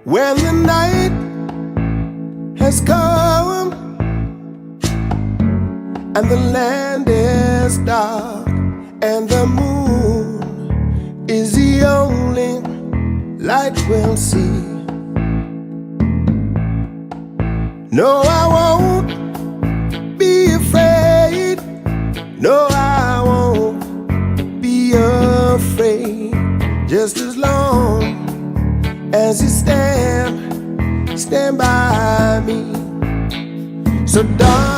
When the night has come and the land is dark and the moon is the only light we'll see. No, I won't be afraid. No, I won't be afraid. Just as long as you stand by me. So darling,